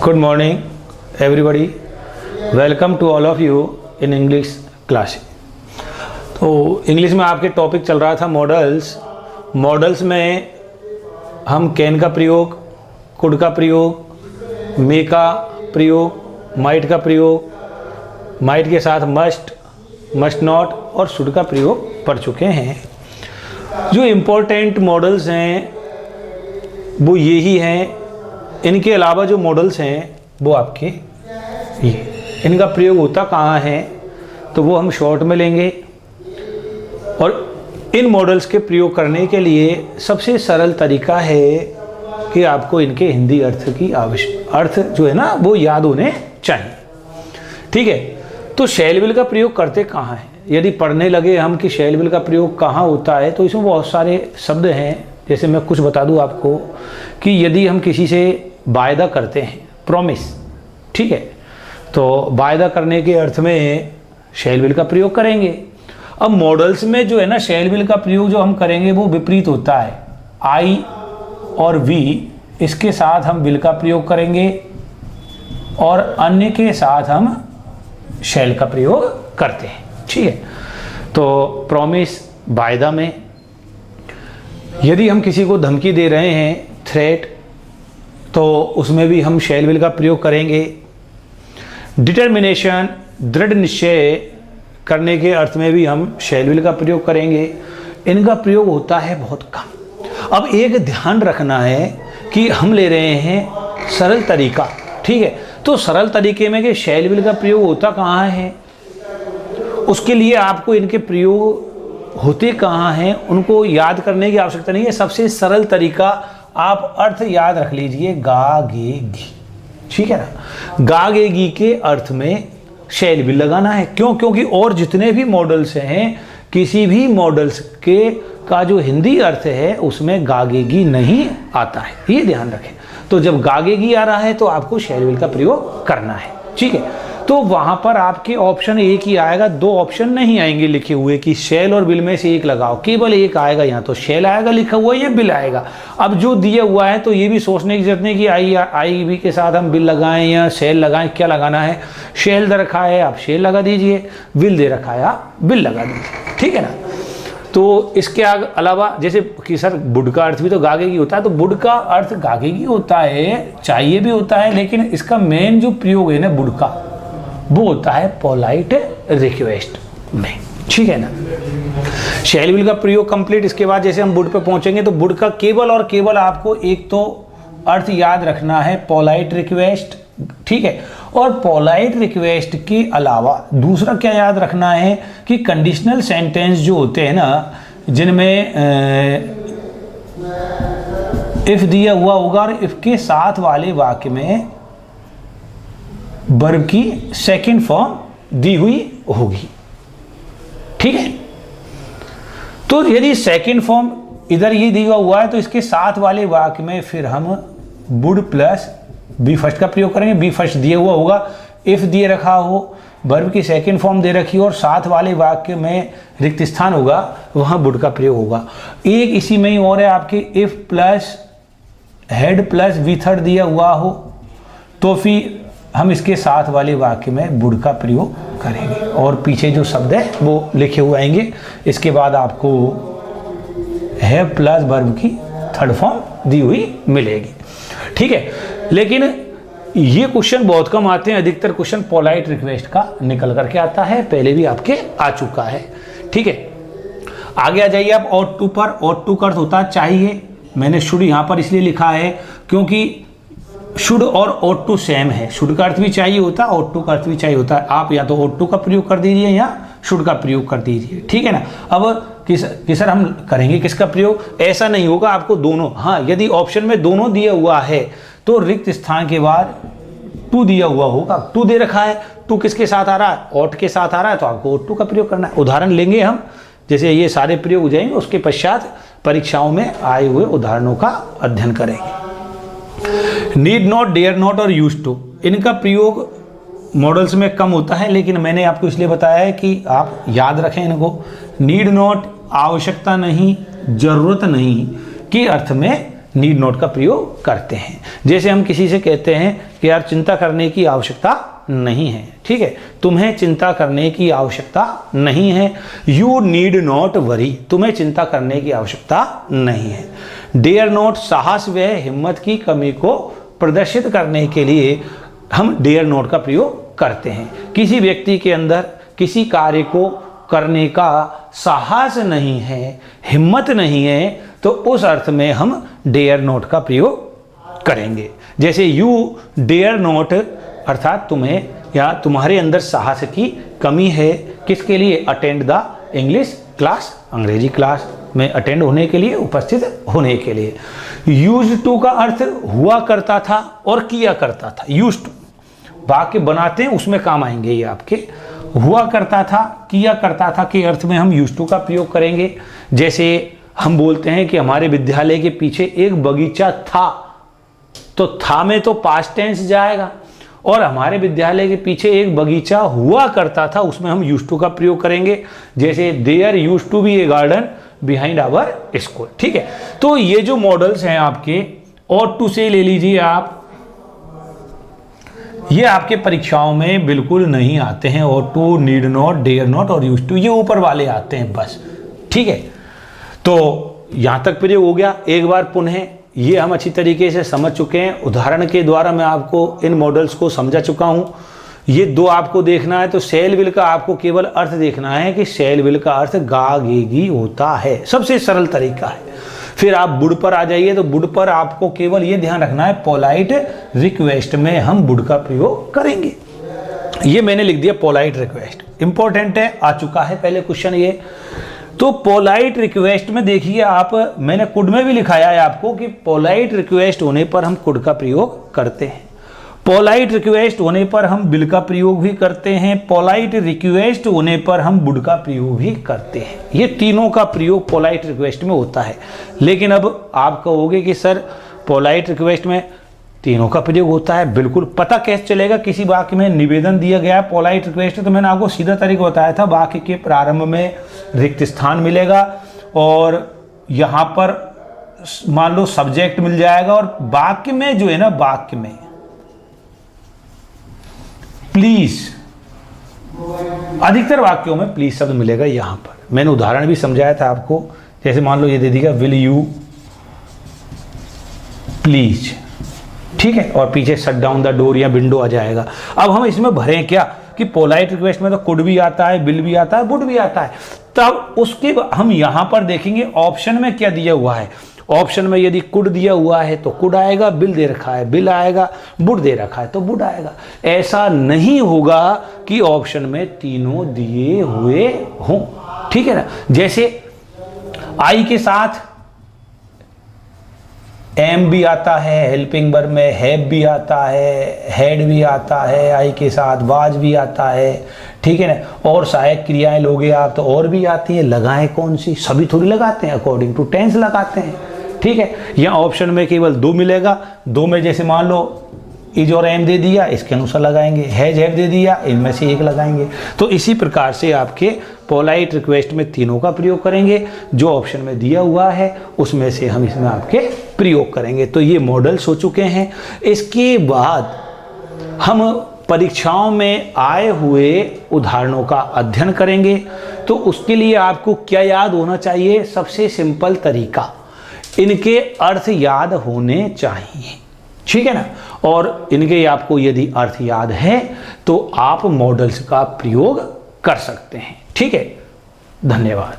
Good morning, everybody. Welcome to all of you in English class. तो English में आपके topic चल रहा था मॉडल्स में हम कैन का प्रयोग, कुड का प्रयोग, मे का प्रयोग, माइट का प्रयोग, माइट के साथ मस्ट नॉट और शुड का प्रयोग पढ़ चुके हैं। जो इम्पोर्टेंट मॉडल्स हैं वो यही हैं। इनके अलावा जो मॉडल्स हैं वो आपके ये, इनका प्रयोग होता कहाँ है तो वो हम शॉर्ट में लेंगे। और इन मॉडल्स के प्रयोग करने के लिए सबसे सरल तरीका है कि आपको इनके हिंदी अर्थ जो है ना वो याद होने चाहिए। ठीक है, तो शैल विल का प्रयोग करते कहाँ हैं? यदि पढ़ने लगे हम कि शैल विल का प्रयोग कहाँ होता है तो इसमें बहुत सारे शब्द हैं। जैसे मैं कुछ बता दूं आपको कि यदि हम किसी से वायदा करते हैं, प्रॉमिस, ठीक है, तो वायदा करने के अर्थ में शैल विल का प्रयोग करेंगे। अब मॉडल्स में जो है ना शैल विल का प्रयोग जो हम करेंगे वो विपरीत होता है। आई और वी इसके साथ हम विल का प्रयोग करेंगे और अन्य के साथ हम शैल का प्रयोग करते हैं। ठीक है, तो प्रॉमिस वायदा में, यदि हम किसी को धमकी दे रहे हैं, थ्रेट, तो उसमें भी हम शैल विल का प्रयोग करेंगे। डिटर्मिनेशन, दृढ़ निश्चय करने के अर्थ में भी हम शैल विल का प्रयोग करेंगे। इनका प्रयोग होता है बहुत कम। अब एक ध्यान रखना है कि हम ले रहे हैं सरल तरीका, ठीक है, तो सरल तरीके में कि शैल विल का प्रयोग होता कहाँ है, उसके लिए आपको इनके प्रयोग होते कहाँ हैं उनको याद करने की आवश्यकता नहीं है। सबसे सरल तरीका आप अर्थ याद रख लीजिए, गा गे गी, ठीक है ना। गा गे गी के अर्थ में शैल विल लगाना है। क्यों? क्योंकि और जितने भी मॉडल्स हैं किसी भी मॉडल्स के का जो हिंदी अर्थ है उसमें गा गे गी नहीं आता है, ये ध्यान रखें। तो जब गा गे गी आ रहा है तो आपको शैल विल का प्रयोग करना है। ठीक है, तो वहां पर आपके ऑप्शन एक ही आएगा, दो ऑप्शन नहीं आएंगे लिखे हुए कि शैल और विल में से एक लगाओ, केवल एक आएगा। यहाँ तो शैल आएगा लिखा हुआ, ये विल आएगा। अब जो दिया हुआ है तो ये भी सोचने की जरूरत नहीं कि आई भी के साथ हम विल लगाएं या शैल लगाएं, क्या लगाना है। शैल दे रखा है आप शैल लगा दीजिए, विल दे रखा है आप विल लगा दीजिए, ठीक है ना। तो इसके अलावा जैसे कि सर बुड का अर्थ भी तो गागेगी होता है, तो बुड का अर्थ गागेगी होता है, चाहिए भी होता है, लेकिन इसका मेन जो प्रयोग है ना बुड का वो होता है पोलाइट रिक्वेस्ट में, ठीक है ना। शैल विल का प्रयोग कंप्लीट। इसके बाद जैसे हम बुड पे पहुंचेंगे तो बुड का केवल और केवल आपको एक तो अर्थ याद रखना है पोलाइट रिक्वेस्ट, ठीक है, और पोलाइट रिक्वेस्ट के अलावा दूसरा क्या याद रखना है कि कंडीशनल सेंटेंस जो होते हैं ना जिनमें इफ दिया हुआ होगा और इफ के साथ वाले वाक्य में वर्ब की सेकंड फॉर्म दी हुई होगी, ठीक है। तो यदि सेकंड फॉर्म इधर ये दिया हुआ है तो इसके साथ वाले वाक्य में फिर हम वुड प्लस बी फर्स्ट का प्रयोग करेंगे। बी फर्स्ट दिया हुआ होगा, इफ दिए रखा हो, वर्ब की सेकंड फॉर्म दे रखी हो और साथ वाले वाक्य में रिक्त स्थान होगा, वहां वुड का प्रयोग होगा। एक इसी में ही और है आपके, if plus head plus V third दिया हुआ हो तो फिर हम इसके साथ वाले वाक्य में वुड का प्रयोग करेंगे और पीछे जो शब्द है वो लिखे हुए आएंगे। इसके बाद आपको हैव प्लस वर्ब की थर्ड फॉर्म दी हुई मिलेगी, ठीक है। लेकिन ये क्वेश्चन बहुत कम आते हैं, अधिकतर क्वेश्चन पोलाइट रिक्वेस्ट का निकल करके आता है, पहले भी आपके आ चुका है, ठीक है। आगे आ जाइए आप ought to पर। ought to का अर्थ होता है चाहिए। मैंने शुड यहाँ पर इसलिए लिखा है क्योंकि शुड और ought to सेम है। शुड का अर्थ भी चाहिए होता है, ought to का अर्थ भी चाहिए होता है। आप या तो ought to का प्रयोग कर दीजिए या शुड का प्रयोग कर दीजिए, ठीक है ना। अब सर हम करेंगे किसका प्रयोग, ऐसा नहीं होगा, आपको दोनों, हाँ यदि ऑप्शन में दोनों दिया हुआ है तो रिक्त स्थान के बाद टू दिया हुआ होगा। टू दे रखा है, टू किसके साथ आ रहा है, ought के साथ आ रहा है, तो आपको ought to का प्रयोग करना है। उदाहरण लेंगे हम, जैसे ये सारे प्रयोग हो जाएंगे, उसके पश्चात परीक्षाओं में आए हुए उदाहरणों का अध्ययन करेंगे। नीड नॉट, डेयर नॉट और यूज टू, इनका प्रयोग मॉडल्स में कम होता है, लेकिन मैंने आपको इसलिए बताया है कि आप याद रखें इनको। नीड नॉट आवश्यकता नहीं, जरूरत नहीं के अर्थ में नीड नॉट का प्रयोग करते हैं। जैसे हम किसी से कहते हैं कि यार चिंता करने की आवश्यकता नहीं है, ठीक है, तुम्हें चिंता करने की आवश्यकता नहीं है, यू नीड नॉट वरी, तुम्हें चिंता करने की आवश्यकता नहीं है। डेयर नॉट, साहस व हिम्मत की कमी को प्रदर्शित करने के लिए हम डेयर नॉट का प्रयोग करते हैं। किसी व्यक्ति के अंदर किसी कार्य को करने का साहस नहीं है, हिम्मत नहीं है, तो उस अर्थ में हम डेयर नॉट का प्रयोग करेंगे। जैसे यू डेयर नॉट अर्थात तुम्हें या तुम्हारे अंदर साहस की कमी है, किसके लिए? अटेंड द इंग्लिश क्लास, अंग्रेजी क्लास में अटेंड होने के लिए, उपस्थित होने के लिए। यूज्ड टू का अर्थ हुआ करता था और किया करता था। यूज्ड टू वाक्य बनाते हैं उसमें काम आएंगे ये आपके। हुआ करता था, किया करता था के अर्थ में हम यूज्ड टू का प्रयोग करेंगे। जैसे हम बोलते हैं कि हमारे विद्यालय के पीछे एक बगीचा था, तो था में तो पास्ट टेंस जाएगा, और हमारे विद्यालय के पीछे एक बगीचा हुआ करता था, उसमें हम यूज्ड टू का प्रयोग करेंगे। जैसे there used to be a garden behind our school, ठीक है। तो ये जो मॉडल्स हैं आपके, और टू से ले लीजिए आप, ये आपके परीक्षाओं में बिल्कुल नहीं आते हैं। और to, need not, dare not और यूज्ड टू, ये ऊपर वाले आते हैं बस, ठीक है। तो यहां तक प्रयोग हो गया। एक बार पुनः ये हम अच्छी तरीके से समझ चुके हैं, उदाहरण के द्वारा मैं आपको इन मॉडल्स को समझा चुका हूं। ये दो आपको देखना है, तो सेल विल का आपको केवल अर्थ देखना है कि सेल विल का अर्थ गागेगी होता है, सबसे सरल तरीका है। फिर आप वुड पर आ जाइए, तो वुड पर आपको केवल ये ध्यान रखना है, पोलाइट रिक्वेस्ट में हम वुड का प्रयोग करेंगे। ये मैंने लिख दिया पोलाइट रिक्वेस्ट, इंपॉर्टेंट है, आ चुका है पहले क्वेश्चन ये। तो पोलाइट रिक्वेस्ट में देखिए आप, मैंने कुड में भी लिखाया है आपको कि पोलाइट रिक्वेस्ट होने पर हम कुड का प्रयोग करते हैं, पोलाइट रिक्वेस्ट होने पर हम विल का प्रयोग भी करते हैं, पोलाइट रिक्वेस्ट होने पर हम वुड का प्रयोग भी करते हैं। ये तीनों का प्रयोग पोलाइट रिक्वेस्ट में होता है। लेकिन अब आप कहोगे कि सर पोलाइट रिक्वेस्ट में तीनों का प्रयोग होता है, बिल्कुल पता कैसे चलेगा? किसी वाक्य में निवेदन दिया गया पोलाइट रिक्वेस्ट, तो मैंने आपको सीधा तरीका बताया था, वाक्य के प्रारंभ में रिक्त स्थान मिलेगा और यहाँ पर मान लो सब्जेक्ट मिल जाएगा, और वाक्य में जो है ना, वाक्य में प्लीज, अधिकतर वाक्यों में प्लीज शब्द मिलेगा। यहां पर मैंने उदाहरण भी समझाया था आपको। जैसे मान लो ये दे दिया विल यू प्लीज, ठीक है, और पीछे शट डाउन द डोर या विंडो आ जाएगा। अब हम इसमें भरें क्या कि पोलाइट रिक्वेस्ट में तो कुड भी आता है, विल भी आता है, वुड भी आता है। तब उसके हम यहां पर देखेंगे ऑप्शन में क्या दिया हुआ है। ऑप्शन में यदि कुड दिया हुआ है तो कुड आएगा, बिल दे रखा है बिल आएगा, वुड दे रखा है तो वुड आएगा। ऐसा नहीं होगा कि ऑप्शन में तीनों दिए हुए हों, ठीक है ना। जैसे आई के साथ एम भी आता है, हेल्पिंग वर्ब में हैव भी आता है, हैड भी आता है, आई के साथ वाज भी आता है, ठीक है ना। और सहायक क्रियाएं लोगे आप तो और भी आती हैं, लगाएं कौन सी? सभी थोड़ी लगाते हैं, अकॉर्डिंग टू टेंस लगाते हैं, ठीक है। यहाँ ऑप्शन में केवल दो मिलेगा, दो में जैसे मान लो इज और एम दे दिया, इसके अनुसार लगाएंगे, हैज हैव दे दिया, इनमें से एक लगाएंगे। तो इसी प्रकार से आपके पोलाइट रिक्वेस्ट में तीनों का प्रयोग करेंगे, जो ऑप्शन में दिया हुआ है उसमें से हम इसमें आपके प्रयोग करेंगे। तो ये मॉडल्स हो चुके हैं। इसके बाद हम परीक्षाओं में आए हुए उदाहरणों का अध्ययन करेंगे। तो उसके लिए आपको क्या याद होना चाहिए? सबसे सिंपल तरीका, इनके अर्थ याद होने चाहिए, ठीक है ना। और इनके आपको यदि अर्थ याद है तो आप मॉडल्स का प्रयोग कर सकते हैं, ठीक है। धन्यवाद।